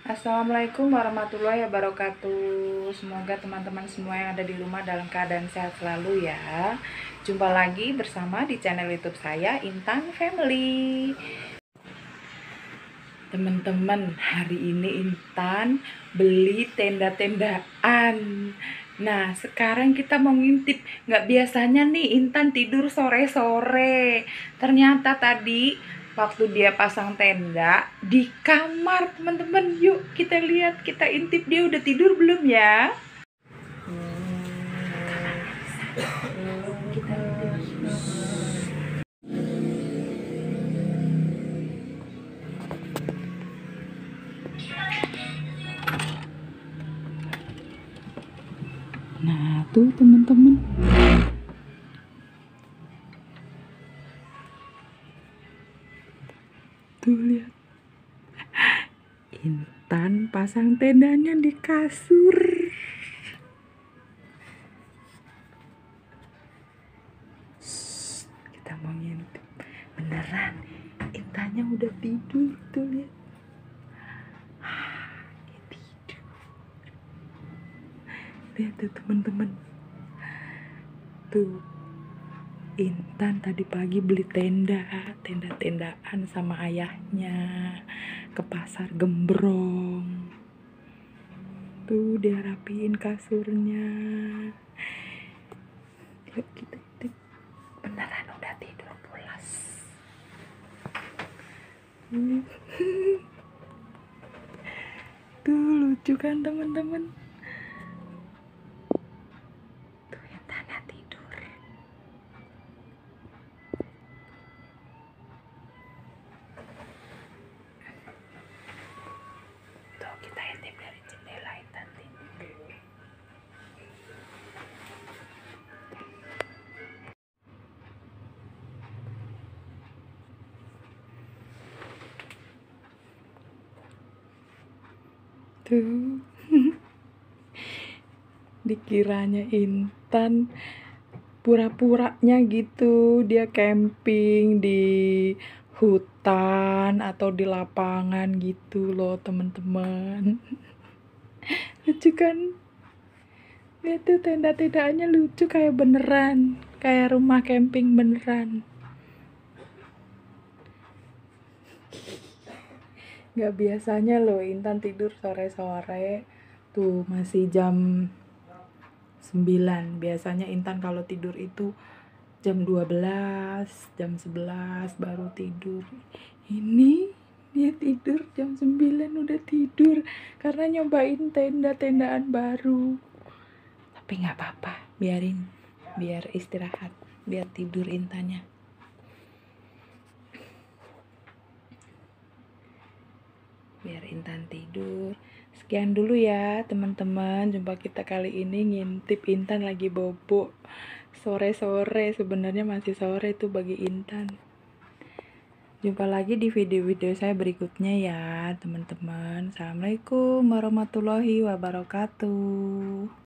Assalamualaikum warahmatullahi wabarakatuh. Semoga teman-teman semua yang ada di rumah dalam keadaan sehat selalu ya. Jumpa lagi bersama di channel YouTube saya, Intan Family. Teman-teman, hari ini Intan beli tenda-tendaan. Nah, sekarang kita mau ngintip. Nggak biasanya nih Intan tidur sore-sore. Ternyata tadi waktu dia pasang tenda di kamar, teman-teman. Yuk kita lihat, kita intip dia udah tidur belum ya. Kita Nah, tuh teman-teman. Tuh lihat. Intan pasang tendanya di kasur. Kita mau ngintip. Beneran, Intannya udah tidur tuh lihat. Dia tidur. Lihat tuh teman-teman. Tuh, Intan tadi pagi beli tenda-tendaan sama ayahnya ke pasar Gembrong. Tuh dia rapiin kasurnya. Yuk kita intip. Beneran udah tidur pulas. Tuh lucu kan teman-teman. Tuh Intannya tidur. Tuh kita intip dari jendela Intan tidur. Tuh. Dikiranya Intan pura-puranya gitu dia camping di hutan atau di lapangan gitu loh teman-teman. Lucu kan? Lihat tuh tenda-tendaannya lucu kayak beneran, kayak rumah camping beneran. Gak biasanya loh Intan tidur sore-sore. Tuh masih jam 9. Biasanya Intan kalau tidur itu jam 12, jam 11 baru tidur. Ini dia tidur jam 9 udah tidur karena nyobain tenda-tendaan baru. Tapi nggak apa-apa, biarin, biar istirahat, biar tidur Intannya. Biar Intan tidur. Sekian dulu ya teman-teman, jumpa kita kali ini ngintip Intan lagi bobo sore-sore. Sebenarnya masih sore tuh bagi Intan. Jumpa lagi di video-video saya berikutnya ya teman-teman. Assalamualaikum warahmatullahi wabarakatuh.